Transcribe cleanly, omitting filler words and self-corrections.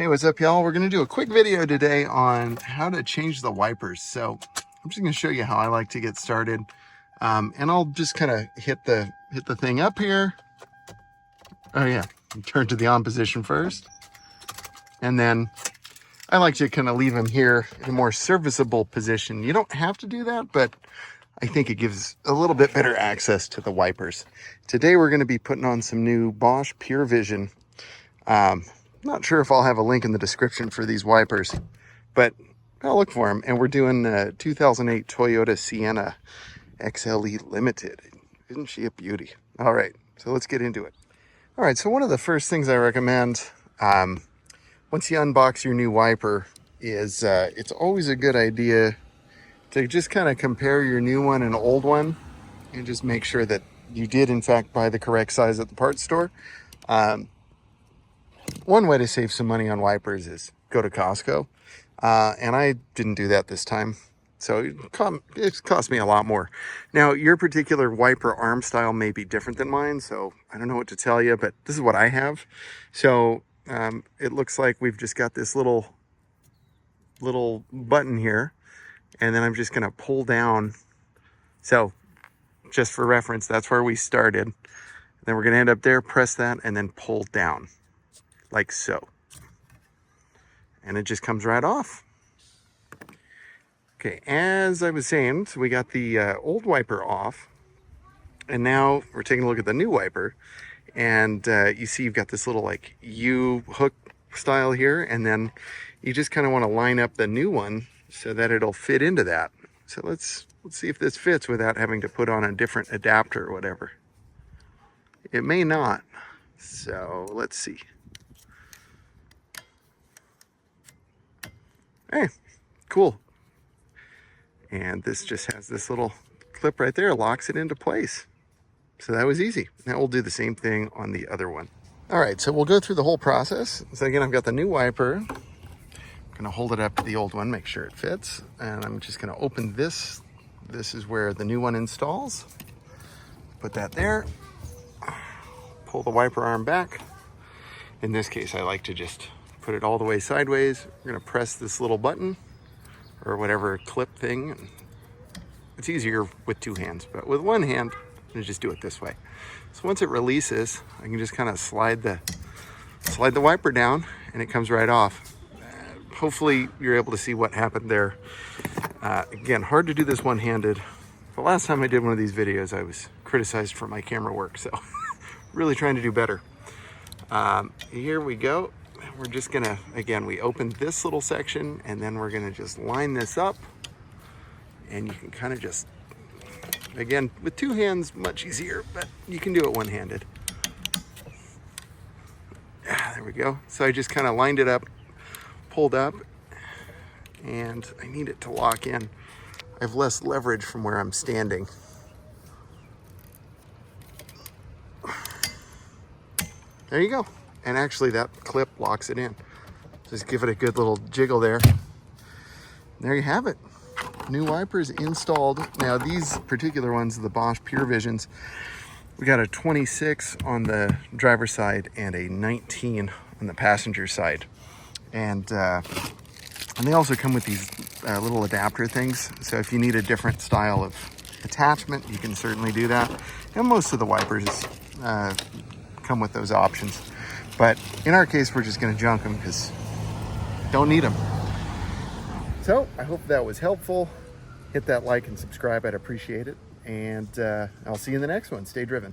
Hey, what's up, y'all? We're going to do a quick video today on how to change the wipers. So I'm just going to show you how I like to get started. And I'll just kind of hit the thing up here. Oh yeah, turn to the on position first. And then I like to kind of leave them here in a more serviceable position. You don't have to do that, but I think it gives a little bit better access to the wipers. Today we're going to be putting on some new Bosch Pure Vision. Not sure if I'll have a link in the description for these wipers, but I'll look for them. And we're doing 2008 Toyota Sienna XLE Limited. Isn't she a beauty? All right, so let's get into it. All right, so one of the first things I recommend once you unbox your new wiper is it's always a good idea to just kind of compare your new one and old one and just make sure that you did in fact buy the correct size at the parts store. One way to save some money on wipers is go to Costco. And I didn't do that this time. So it cost me a lot more. Now, your particular wiper arm style may be different than mine, so I don't know what to tell you, but this is what I have. So it looks like we've just got this little button here, and then I'm just gonna pull down. So just for reference, that's where we started. Then we're gonna end up there, press that, and then pull down. Like so. And it just comes right off. Okay, as I was saying, so we got the old wiper off, and now we're taking a look at the new wiper, and you see you've got this little like U hook style here, and then you just kind of want to line up the new one so that it'll fit into that. So let's see if this fits without having to put on a different adapter or whatever. It may not, so let's see. Hey, cool. And this just has this little clip right there, locks it into place. So that was easy. Now we'll do the same thing on the other one. All right, so we'll go through the whole process. So again, I've got the new wiper. I'm gonna hold it up to the old one, make sure it fits. And I'm just gonna open this. This is where the new one installs. Put that there. Pull the wiper arm back. In this case, I like to just put it all the way sideways. We're gonna press this little button or whatever clip thing. It's easier with two hands, but with one hand, I'm gonna just do it this way. So once it releases, I can just kind of slide the wiper down and it comes right off. Hopefully you're able to see what happened there. Again, hard to do this one-handed. The last time I did one of these videos, I was criticized for my camera work, so really trying to do better. Here we go. We're just gonna, again, we opened this little section and then we're gonna just line this up, and you can kind of just, again, with two hands, much easier, but you can do it one-handed. There we go. So I just kind of lined it up, pulled up, and I need it to lock in. I have less leverage from where I'm standing. There you go. And actually that clip locks it in. Just give it a good little jiggle there. There you have it. New wipers installed. Now these particular ones, the Bosch Pure Visions, we got a 26 on the driver's side and a 19 on the passenger side. And they also come with these little adapter things. So if you need a different style of attachment, you can certainly do that. And most of the wipers come with those options. But in our case, we're just gonna junk them because don't need them. So I hope that was helpful. Hit that like and subscribe, I'd appreciate it. And I'll see you in the next one. Stay driven.